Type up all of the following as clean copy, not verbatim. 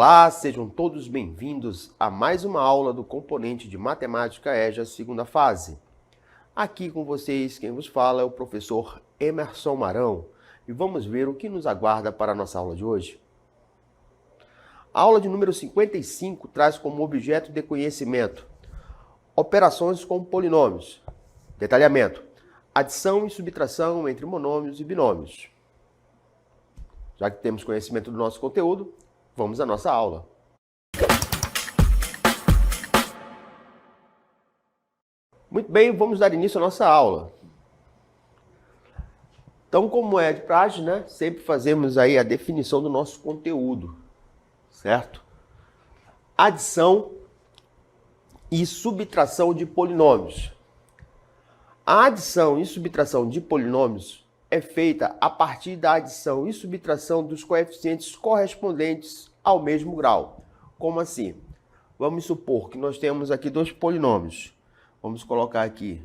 Olá, sejam todos bem-vindos a mais uma aula do componente de Matemática EJA, segunda fase. Aqui com vocês, quem vos fala é o professor Emerson Marão e vamos ver o que nos aguarda para a nossa aula de hoje. A aula de número 55 traz como objeto de conhecimento operações com polinômios, detalhamento, adição e subtração entre monômios e binômios. Já que temos conhecimento do nosso conteúdo, vamos à nossa aula. Muito bem, vamos dar início à nossa aula. Então, como é de praxe, né? Sempre fazemos aí a definição do nosso conteúdo, certo? Adição e subtração de polinômios. A adição e subtração de polinômios é feita a partir da adição e subtração dos coeficientes correspondentes ao mesmo grau. Como assim? Vamos supor que nós temos aqui dois polinômios. Vamos colocar aqui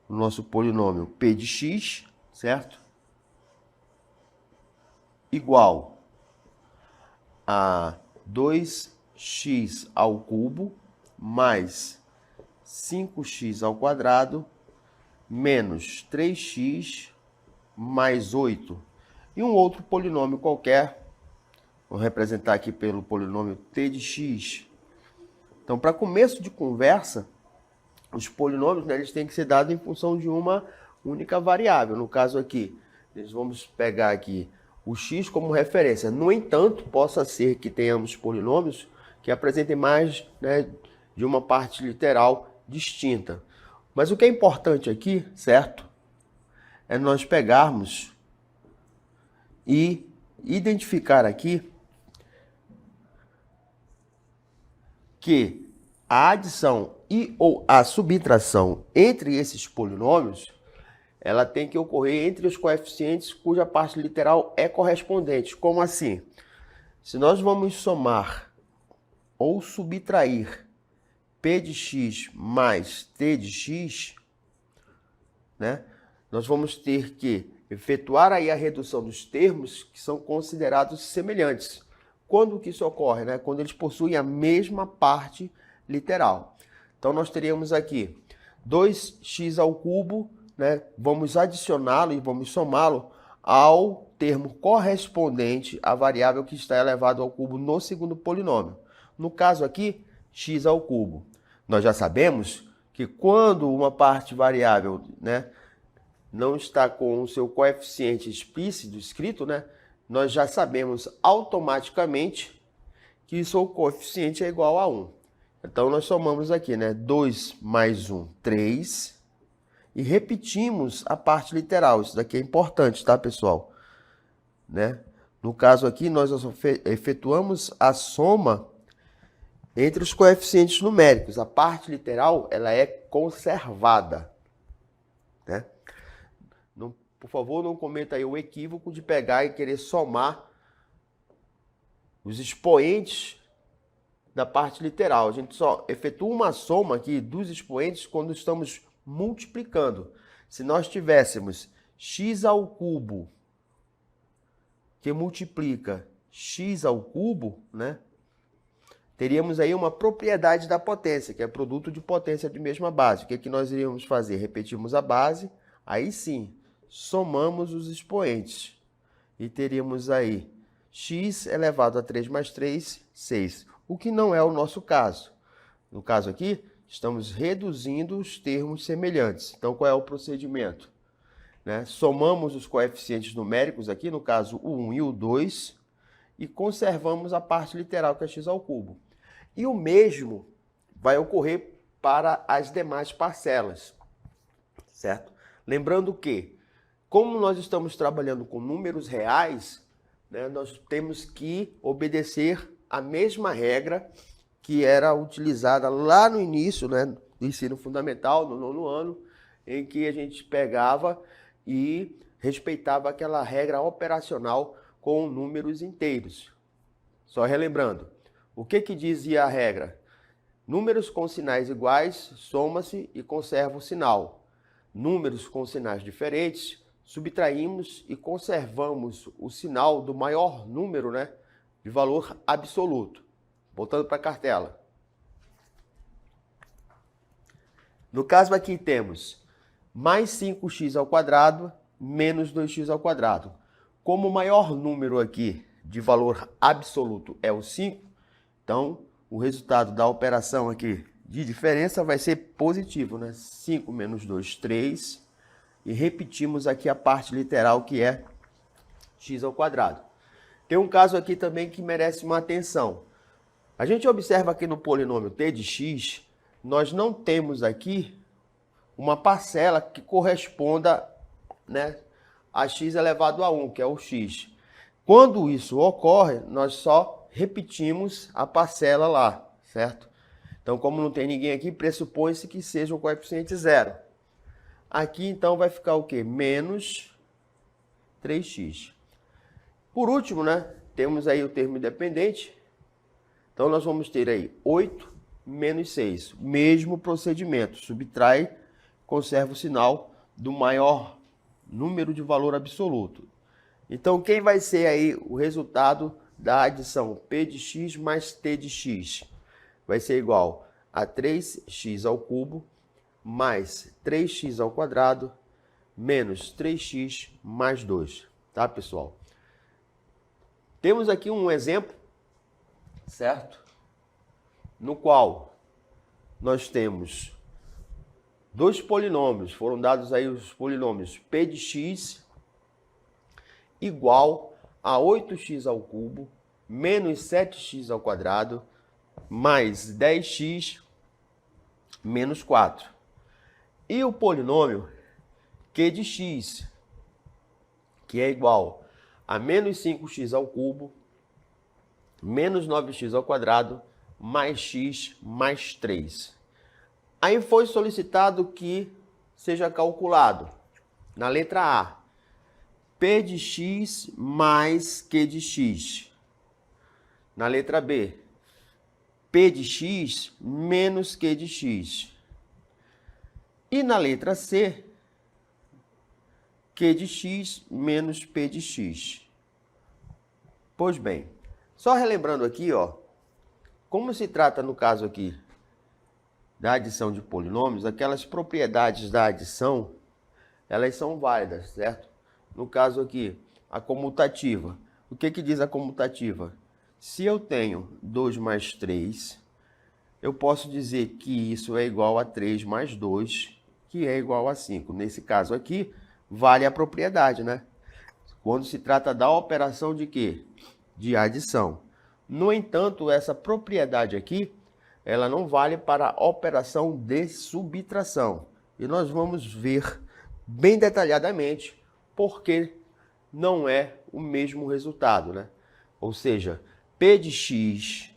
o nosso polinômio p de x, certo? Igual a 2x ao cubo mais 5x ao quadrado menos 3x mais 8. E um outro polinômio qualquer, vou representar aqui pelo polinômio t de x. Então, para começo de conversa, os polinômios, né, eles têm que ser dados em função de uma única variável. No caso aqui, nós vamos pegar aqui o x como referência. No entanto, possa ser que tenhamos polinômios que apresentem mais, né, de uma parte literal distinta. Mas o que é importante aqui, certo, é nós pegarmos e identificar aqui que a adição e ou a subtração entre esses polinômios, ela tem que ocorrer entre os coeficientes cuja parte literal é correspondente. Como assim? Se nós vamos somar ou subtrair p de x mais t de x, né, nós vamos ter que efetuar aí a redução dos termos que são considerados semelhantes. Quando que isso ocorre? Né? Quando eles possuem a mesma parte literal. Então, nós teríamos aqui 2x ao cubo, né? Vamos adicioná-lo e vamos somá-lo ao termo correspondente à variável que está elevado ao cubo no segundo polinômio. No caso aqui, x ao cubo. Nós já sabemos que quando uma parte variável, né, não está com o seu coeficiente explícito escrito, né, nós já sabemos automaticamente que seu coeficiente é igual a 1. Então, nós somamos aqui, né, 2 mais 1, 3, e repetimos a parte literal. Isso daqui é importante, tá, pessoal? Né? No caso aqui, nós efetuamos a soma entre os coeficientes numéricos. A parte literal, ela é conservada, né? Não, por favor, não cometa aí o equívoco de pegar e querer somar os expoentes da parte literal. A gente só efetua uma soma aqui dos expoentes quando estamos multiplicando. Se nós tivéssemos x ao cubo que multiplica x ao cubo, né, teríamos aí uma propriedade da potência, que é produto de potência de mesma base. O que é que nós iríamos fazer? Repetimos a base, aí sim, somamos os expoentes. E teríamos aí x elevado a 3 mais 3, 6. O que não é o nosso caso. No caso aqui, estamos reduzindo os termos semelhantes. Então, qual é o procedimento? Né? Somamos os coeficientes numéricos aqui, no caso o 1 e o 2, e conservamos a parte literal, que é x ao cubo. E o mesmo vai ocorrer para as demais parcelas, certo? Lembrando que, como nós estamos trabalhando com números reais, né, nós temos que obedecer a mesma regra que era utilizada lá no início, né, do ensino fundamental, no 9º ano, em que a gente pegava e respeitava aquela regra operacional com números inteiros. Só relembrando, o que dizia a regra? Números com sinais iguais, soma-se e conserva o sinal. Números com sinais diferentes, subtraímos e conservamos o sinal do maior número, né, de valor absoluto. Voltando para a cartela. No caso aqui temos mais 5x ao quadrado menos 2x ao quadrado. Como o maior número aqui de valor absoluto é o 5, então o resultado da operação aqui de diferença vai ser positivo, né? 5 menos 2, 3. E repetimos aqui a parte literal que é x ao quadrado. Tem um caso aqui também que merece uma atenção. A gente observa aqui no polinômio t de x, nós não temos aqui uma parcela que corresponda, né, a x elevado a 1, que é o x. Quando isso ocorre, nós só repetimos a parcela lá, certo? Então, como não tem ninguém aqui, pressupõe-se que seja um coeficiente zero. Aqui, então, vai ficar o quê? Menos 3x. Por último, né, temos aí o termo independente. Então, nós vamos ter aí 8 menos 6. Mesmo procedimento. Subtrai, conserva o sinal do maior número de valor absoluto. Então, quem vai ser aí o resultado da adição P de x mais T de x? Vai ser igual a 3x ao cubo mais 3x ao quadrado menos 3x mais 2. Tá, pessoal? Temos aqui um exemplo, certo? No qual nós temos dois polinômios. Foram dados aí os polinômios P de x igual a 8x ao cubo menos 7x ao quadrado mais 10x menos 4. E o polinômio Q de x, que é igual a menos 5x ao cubo menos 9x ao quadrado mais x mais 3. Aí foi solicitado que seja calculado, na letra A, P de x mais Q de x. Na letra B, P de x menos Q de x. E na letra C, Q de x menos P de x. Pois bem, só relembrando aqui, ó, como se trata no caso aqui da adição de polinômios, aquelas propriedades da adição, elas são válidas, certo? No caso aqui, a comutativa. O que diz a comutativa? Se eu tenho 2 mais 3, eu posso dizer que isso é igual a 3 mais 2, que é igual a 5. Nesse caso aqui, vale a propriedade, né? Quando se trata da operação de quê? De adição. No entanto, essa propriedade aqui, ela não vale para a operação de subtração. E nós vamos ver bem detalhadamente porque não é o mesmo resultado, né? Ou seja, P de x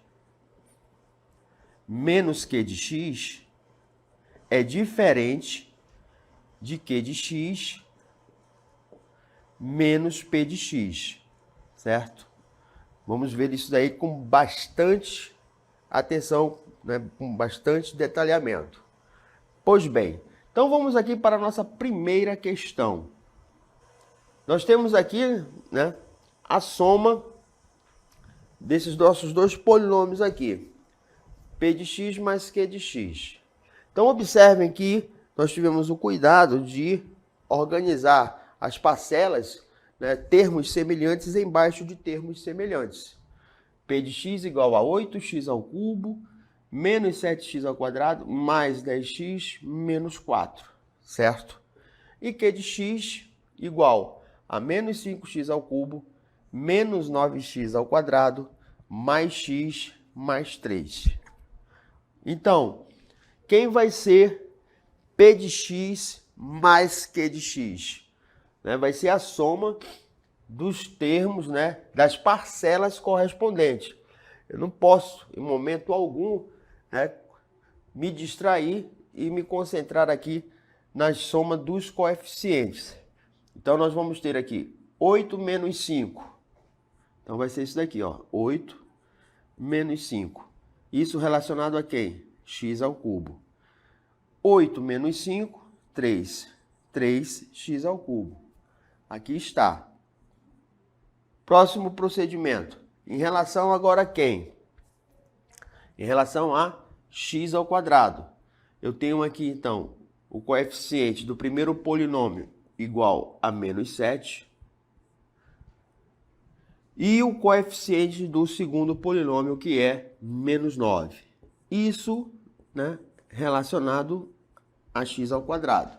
menos Q de x é diferente de Q de x menos P de x, certo? Vamos ver isso daí com bastante atenção, né? Com bastante detalhamento. Pois bem, então vamos aqui para a nossa primeira questão. Nós temos aqui, né, a soma desses nossos dois polinômios aqui. P de x mais Q de x. Então observem que nós tivemos o cuidado de organizar as parcelas, né, termos semelhantes embaixo de termos semelhantes. P de x igual a 8x ao cubo menos 7x ao quadrado mais 10x menos 4, certo? E Q de x igual a menos 5x ao cubo menos 9x ao quadrado mais x mais 3. Então, quem vai ser P de x mais Q de x? Né? Vai ser a soma dos termos, né, das parcelas correspondentes. Eu não posso, em momento algum, né, me distrair e me concentrar aqui na soma dos coeficientes. Então, nós vamos ter aqui 8 menos 5. Então, vai ser isso daqui, ó, 8 menos 5. Isso relacionado a quem? X ao cubo. 8 menos 5, 3. 3x ao cubo. Aqui está. Próximo procedimento. Em relação agora a quem? Em relação a x ao quadrado. Eu tenho aqui, então, o coeficiente do primeiro polinômio igual a menos 7 e o coeficiente do segundo polinômio, que é menos 9. Isso, né, relacionado a x ao quadrado.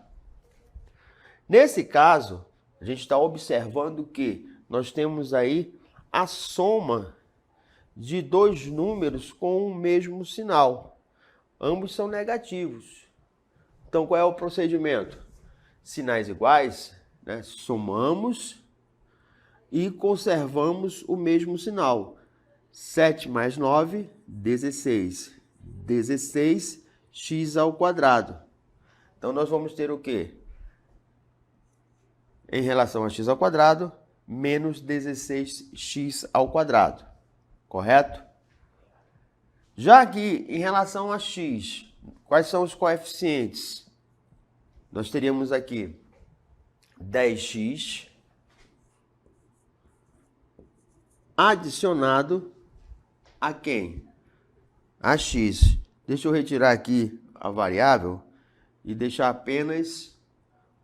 Nesse caso, a gente está observando que nós temos aí a soma de dois números com o mesmo sinal. Ambos são negativos. Então, qual é o procedimento? Sinais iguais, né? Somamos e conservamos o mesmo sinal. 7 mais 9, 16. 16x ao quadrado. Então, nós vamos ter o quê? Em relação a x ao quadrado, menos 16x ao quadrado. Correto? Já aqui, em relação a x, quais são os coeficientes? Nós teríamos aqui 10x adicionado a quem? A x. Deixa eu retirar aqui a variável e deixar apenas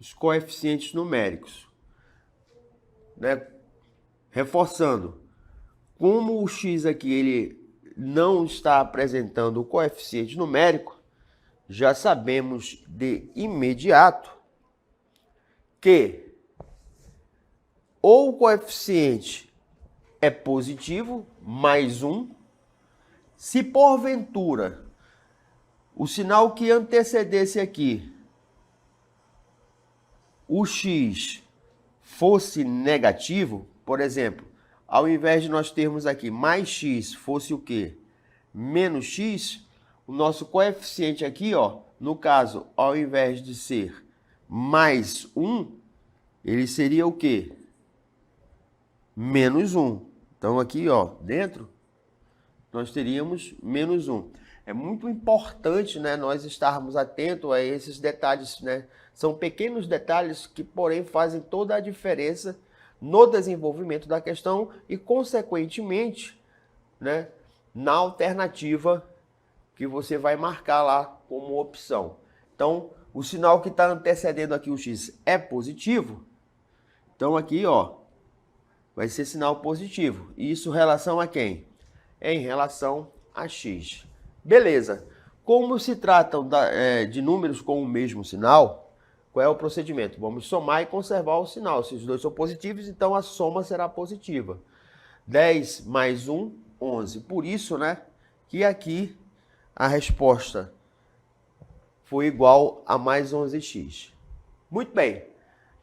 os coeficientes numéricos, né? Reforçando, como o x aqui ele não está apresentando o coeficiente numérico, já sabemos de imediato que ou o coeficiente é positivo, mais 1, se porventura o sinal que antecedesse aqui, o x, fosse negativo, por exemplo, ao invés de nós termos aqui mais x, fosse o quê? Menos x, o nosso coeficiente aqui, ó, no caso, ao invés de ser mais 1, ele seria o quê? Menos 1. Então, aqui, ó, dentro, nós teríamos menos 1. É muito importante, né, nós estarmos atentos a esses detalhes, né? São pequenos detalhes que, porém, fazem toda a diferença no desenvolvimento da questão e, consequentemente, né, na alternativa que você vai marcar lá como opção. Então, o sinal que está antecedendo aqui o x é positivo. Então, aqui, ó, vai ser sinal positivo. E isso em relação a quem? É em relação a x. Beleza. Como se tratam de números com o mesmo sinal, qual é o procedimento? Vamos somar e conservar o sinal. Se os dois são positivos, então a soma será positiva. 10 mais 1, 11. Por isso, né, que aqui a resposta foi igual a mais 11x. Muito bem.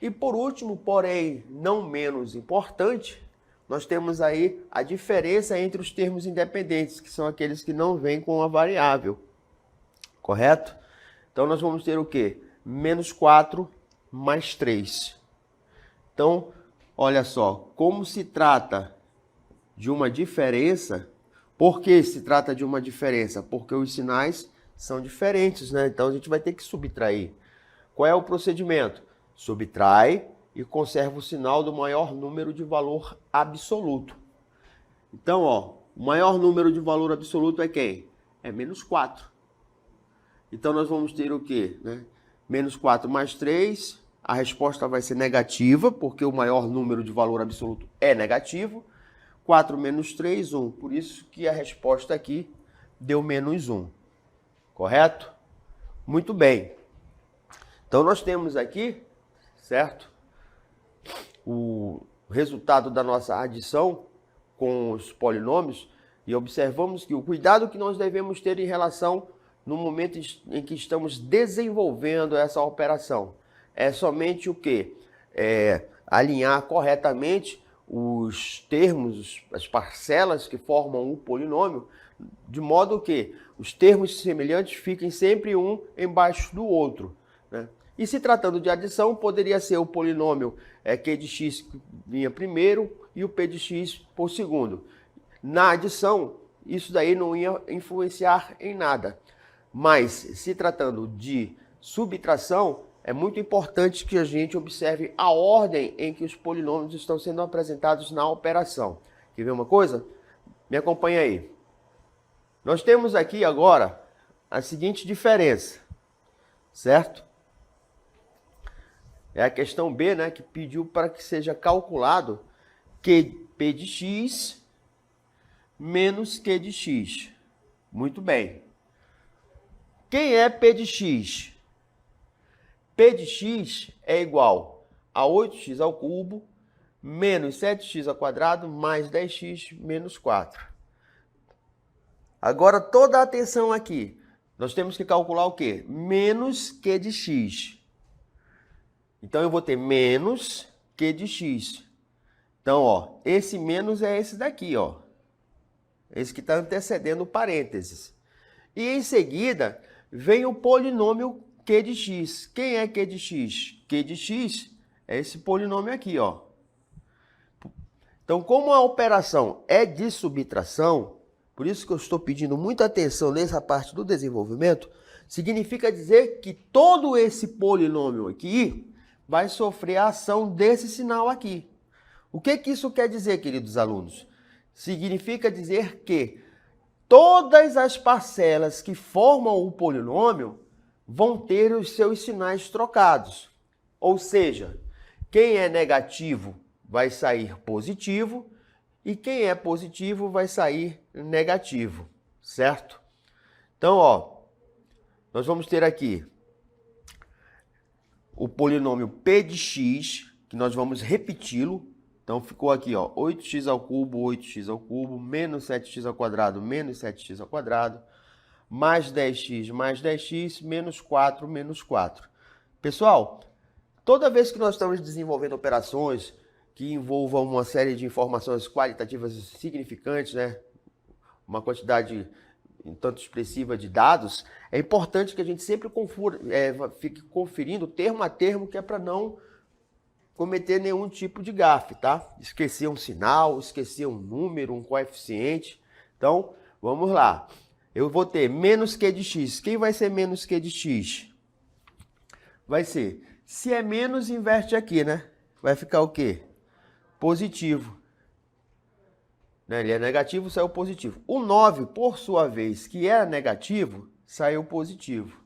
E por último, porém não menos importante, nós temos aí a diferença entre os termos independentes, que são aqueles que não vêm com a variável. Correto? Então, nós vamos ter o quê? Menos 4 mais 3. Então, olha só, como se trata de uma diferença, por que se trata de uma diferença? Porque os sinais são diferentes, né? Então, a gente vai ter que subtrair. Qual é o procedimento? Subtrai e conserva o sinal do maior número de valor absoluto. Então, ó, o maior número de valor absoluto é quem? É menos 4. Então, nós vamos ter o quê? Né? Menos 4 mais 3, a resposta vai ser negativa, porque o maior número de valor absoluto é negativo. 4 menos 3, 1. Por isso que a resposta aqui deu menos 1. Correto? Muito bem. Então, nós temos aqui, certo? O resultado da nossa adição com os polinômios e observamos que o cuidado que nós devemos ter em relação no momento em que estamos desenvolvendo essa operação é somente o quê? Alinhar corretamente os termos, as parcelas que formam um polinômio, de modo que os termos semelhantes fiquem sempre um embaixo do outro, né? E se tratando de adição, poderia ser o polinômio q de x que vinha primeiro e o p de x por segundo. Na adição, isso daí não ia influenciar em nada. Mas, se tratando de subtração, é muito importante que a gente observe a ordem em que os polinômios estão sendo apresentados na operação. Quer ver uma coisa? Me acompanha aí. Nós temos aqui agora a seguinte diferença, certo? É a questão B, né, que pediu para que seja calculado P de x menos Q de x. Muito bem. Quem é P de x? P de x é igual a 8x ao cubo menos 7x ao quadrado mais 10x menos 4. Agora, toda a atenção aqui. Nós temos que calcular o quê? Menos Q de x. Então, eu vou ter menos Q de x. Então, ó, esse menos é esse daqui, ó. Esse que está antecedendo o parênteses. E em seguida, vem o polinômio Q de x. Quem é Q de x? Q de x é esse polinômio aqui, ó. Então, como a operação é de subtração, por isso que eu estou pedindo muita atenção nessa parte do desenvolvimento, significa dizer que todo esse polinômio aqui vai sofrer a ação desse sinal aqui. O que isso quer dizer, queridos alunos? Significa dizer que todas as parcelas que formam o polinômio vão ter os seus sinais trocados. Ou seja, quem é negativo vai sair positivo e quem é positivo vai sair negativo, certo? Então, ó, nós vamos ter aqui o polinômio P de x, que nós vamos repeti-lo. Então, ficou aqui, ó, 8x ao cubo, menos 7x ao quadrado, menos 7x ao quadrado, mais 10x, menos 4, menos 4. Pessoal, toda vez que nós estamos desenvolvendo operações que envolvam uma série de informações qualitativas significantes, né, uma quantidade um tanto expressiva de dados, é importante que a gente sempre fique conferindo termo a termo, que é para não cometer nenhum tipo de gafe, tá? Esquecer um sinal, esquecer um número, um coeficiente. Então, vamos lá. Eu vou ter menos Q de x. Quem vai ser menos Q de x? Vai ser, se é menos, inverte aqui, né? Vai ficar o quê? Positivo. Né? Ele é negativo, saiu positivo. O 9, por sua vez, que era negativo, saiu positivo.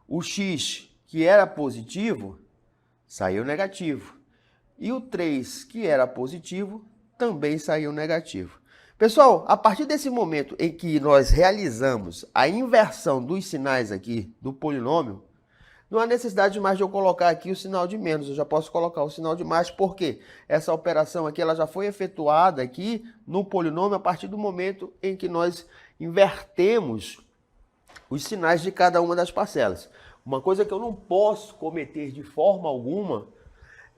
O x, que era positivo, saiu negativo. E o 3, que era positivo, também saiu negativo. Pessoal, a partir desse momento em que nós realizamos a inversão dos sinais aqui do polinômio, não há necessidade mais de eu colocar aqui o sinal de menos. Eu já posso colocar o sinal de mais, porque essa operação aqui ela já foi efetuada aqui no polinômio a partir do momento em que nós invertemos os sinais de cada uma das parcelas. Uma coisa que eu não posso cometer de forma alguma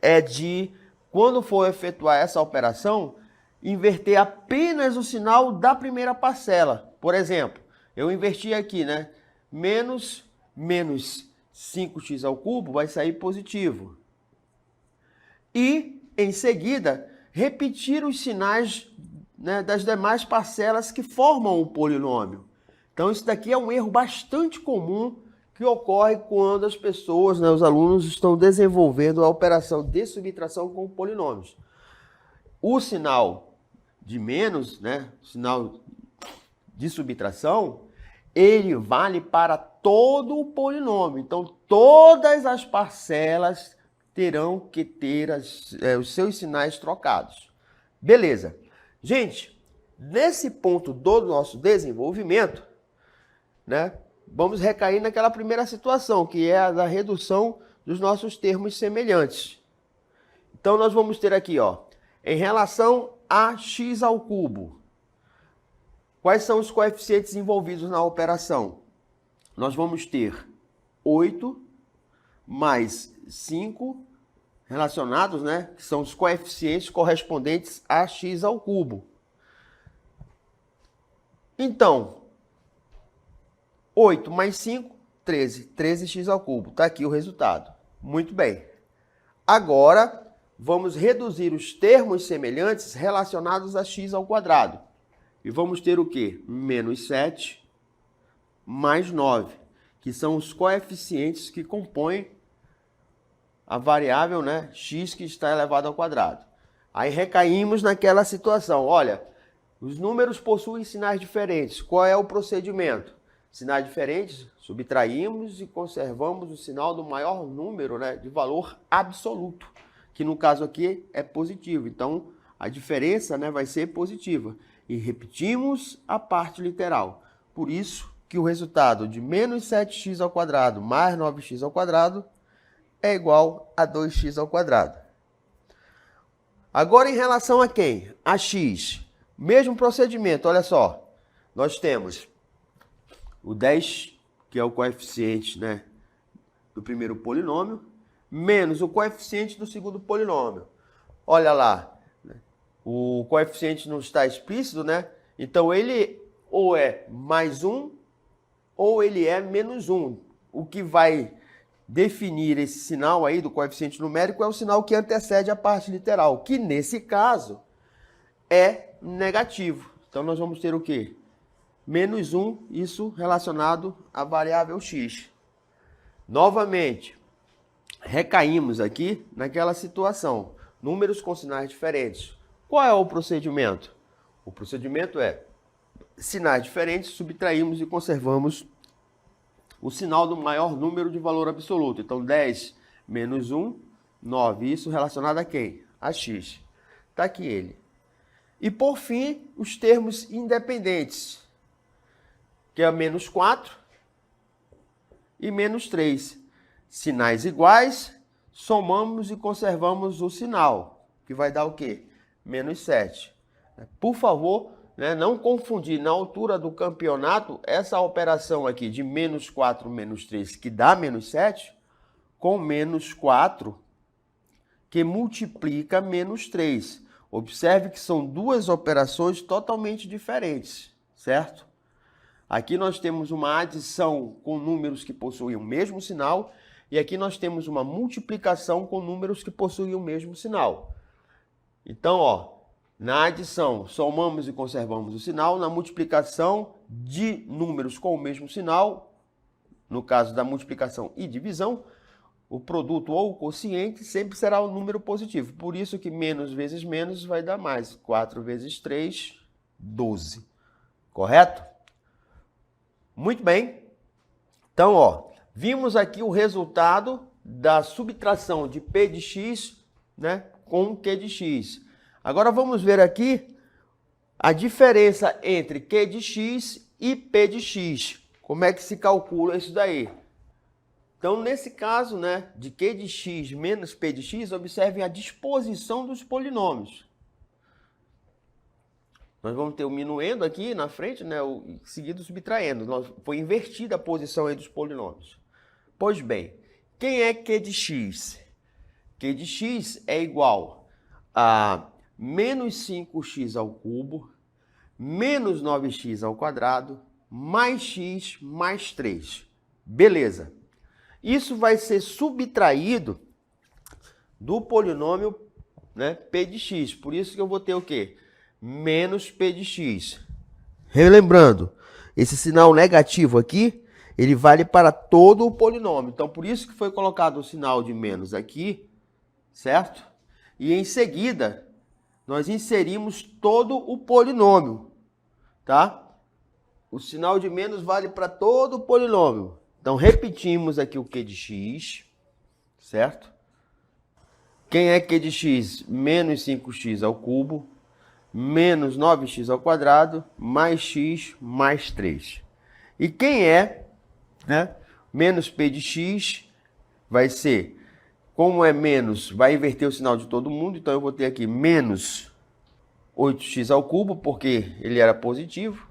é de, quando for efetuar essa operação, inverter apenas o sinal da primeira parcela. Por exemplo, eu inverti aqui, né? Menos 5x ao cubo vai sair positivo. E, em seguida, repetir os sinais, né, das demais parcelas que formam o polinômio. Então, isso daqui é um erro bastante comum que ocorre quando as pessoas, né, os alunos, estão desenvolvendo a operação de subtração com polinômios. O sinal de menos, né, o sinal de subtração, ele vale para todo o polinômio. Então, todas as parcelas terão que ter os seus sinais trocados. Beleza. Gente, nesse ponto do nosso desenvolvimento, né, vamos recair naquela primeira situação, que é a da redução dos nossos termos semelhantes. Então, nós vamos ter aqui, ó, em relação a x ao cubo, quais são os coeficientes envolvidos na operação? Nós vamos ter 8 mais 5 relacionados, né, que são os coeficientes correspondentes a x ao cubo. Então, 8 mais 5, 13. 13x ao cubo. Está aqui o resultado. Muito bem. Agora, vamos reduzir os termos semelhantes relacionados a x ao quadrado. E vamos ter o quê? Menos 7 mais 9, que são os coeficientes que compõem a variável, né, x que está elevado ao quadrado. Aí recaímos naquela situação. Olha, Os números possuem sinais diferentes. Qual é o procedimento? Sinais diferentes, subtraímos e conservamos o sinal do maior número, né, de valor absoluto, que no caso aqui é positivo. Então, a diferença, né, vai ser positiva. E repetimos a parte literal. Por isso que o resultado de menos 7x ao quadrado mais 9x ao quadrado é igual a 2x ao quadrado. Agora, em relação a quem? A x. Mesmo procedimento, olha só. Nós temos o 10, que é o coeficiente, né, do primeiro polinômio, menos o coeficiente do segundo polinômio. Olha lá, o coeficiente não está explícito, né? Então, ele ou é mais 1 ou ele é menos 1. O que vai definir esse sinal aí do coeficiente numérico é o sinal que antecede a parte literal, que nesse caso é negativo. Então, nós vamos ter o quê? Menos 1, isso relacionado à variável x. Novamente, recaímos aqui naquela situação. Números com sinais diferentes. Qual é o procedimento? O procedimento é sinais diferentes, subtraímos e conservamos o sinal do maior número de valor absoluto. Então, 10 menos 1, 9. Isso relacionado a quem? A x. Está aqui ele. E, por fim, os termos independentes, que é menos 4 e menos 3. Sinais iguais, somamos e conservamos o sinal, que vai dar o quê? Menos 7. Por favor, né, não confundir na altura do campeonato essa operação aqui de menos 4 menos 3, que dá menos 7, com menos 4, que multiplica menos 3. Observe que são duas operações totalmente diferentes, certo? Aqui nós temos uma adição com números que possuem o mesmo sinal, e aqui nós temos uma multiplicação com números que possuem o mesmo sinal. Então, ó, na adição, somamos e conservamos o sinal. Na multiplicação de números com o mesmo sinal, no caso da multiplicação e divisão, o produto ou o quociente sempre será um número positivo. Por isso que menos vezes menos vai dar mais. 4 vezes 3, 12. Correto? Muito bem. Então, ó, vimos aqui o resultado da subtração de P de x, né, com Q de x. Agora vamos ver aqui a diferença entre Q de x e P de x. Como é que se calcula isso daí? Então, nesse caso, né, de Q de x menos P de x, observem a disposição dos polinômios. Nós vamos ter o minuendo aqui na frente, né, seguido subtraindo. Foi invertida a posição aí dos polinômios. Pois bem, quem é Q de x? Q de x é igual a menos 5x ao cubo, menos 9x ao quadrado, mais x mais 3. Beleza. Isso vai ser subtraído do polinômio, né, P de x. Por isso que eu vou ter o quê? Menos P de x. Relembrando, esse sinal negativo aqui, ele vale para todo o polinômio. Então, por isso que foi colocado o sinal de menos aqui, certo? E em seguida, nós inserimos todo o polinômio, tá? O sinal de menos vale para todo o polinômio. Então, repetimos aqui o Q de x, certo? Quem é Q de x? Menos 5x ao cubo, menos 9x ao quadrado, mais x, mais 3. E quem é, né, menos P de x vai ser, como é menos, vai inverter o sinal de todo mundo, então eu vou ter aqui menos 8x ao cubo, porque ele era positivo.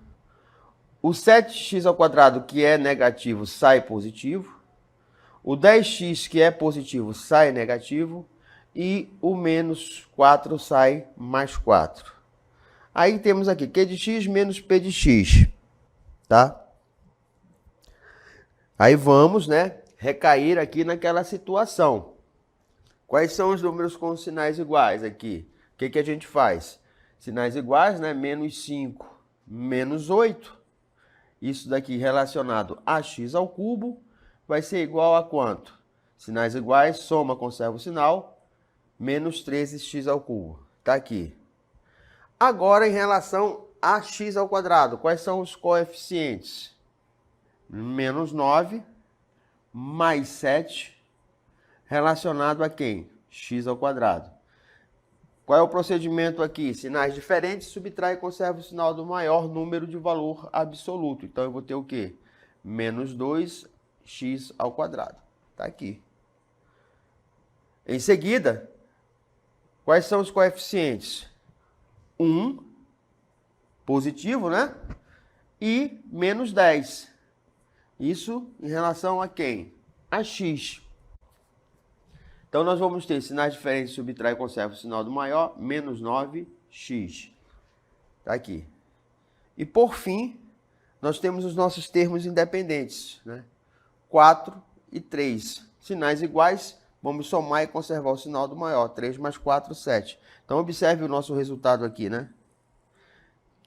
O 7x ao quadrado, que é negativo, sai positivo. O 10x, que é positivo, sai negativo. E o menos 4 sai mais 4. Aí temos aqui Q de x menos P de x. Tá? Aí vamos, né, recair aqui naquela situação. Quais são os números com sinais iguais aqui? O que a gente faz? Sinais iguais, né? Menos 5, menos 8. Isso daqui relacionado a x ao cubo vai ser igual a quanto? Sinais iguais, soma, conserva o sinal, menos 13x ao cubo. Está aqui. Agora, em relação ax ao quadrado. Quais são os coeficientes? Menos 9 mais 7 relacionado a quem? X ao quadrado. Qual é o procedimento aqui? Sinais diferentes, subtrai e conserva o sinal do maior número de valor absoluto. Então, eu vou ter o quê? Menos 2x ao quadrado. Está aqui. Em seguida, quais são os coeficientes? 1, positivo, né? E menos 10. Isso em relação a quem? A x. Então, nós vamos ter sinais diferentes, subtrai e conserva o sinal do maior, menos 9x. Está aqui. E, por fim, nós temos os nossos termos independentes, né? 4 e 3. Sinais iguais, vamos somar e conservar o sinal do maior. 3 mais 4, 7. Então, observe o nosso resultado aqui, né?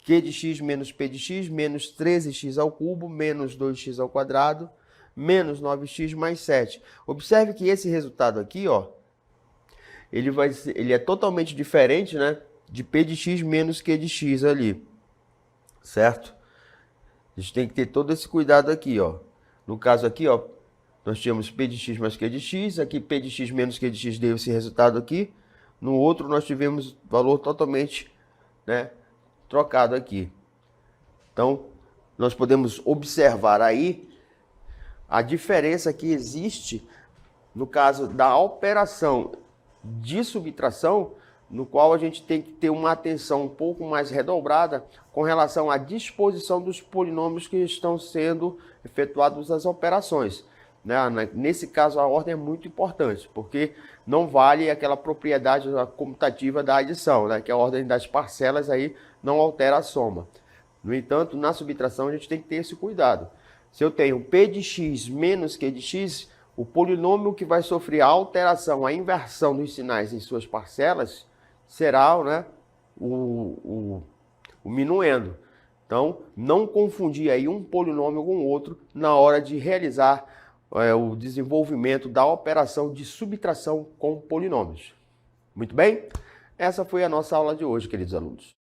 Q de x menos P de x, menos 13x ao cubo, menos 2x ao quadrado, menos 9x mais 7. Observe que esse resultado aqui, ó, ele é totalmente diferente, né, de P de x menos Q de x ali, certo? A gente tem que ter todo esse cuidado aqui, ó. No caso aqui, ó, nós tínhamos P de x mais Q de x, aqui P de x menos Q de x deu esse resultado aqui. No outro nós tivemos valor totalmente, né, trocado aqui. Então, nós podemos observar aí a diferença que existe no caso da operação de subtração, no qual a gente tem que ter uma atenção um pouco mais redobrada com relação à disposição dos polinômios que estão sendo efetuadas as operações. Nesse caso, a ordem é muito importante, porque não vale aquela propriedade comutativa da adição, né? Que a ordem das parcelas aí não altera a soma. No entanto, na subtração a gente tem que ter esse cuidado. Se eu tenho P de x menos Q de x, o polinômio que vai sofrer a alteração, a inversão dos sinais em suas parcelas, será, né, o minuendo. Então, não confundir aí um polinômio com o outro na hora de realizar o desenvolvimento da operação de subtração com polinômios. Muito bem? Essa foi a nossa aula de hoje, queridos alunos.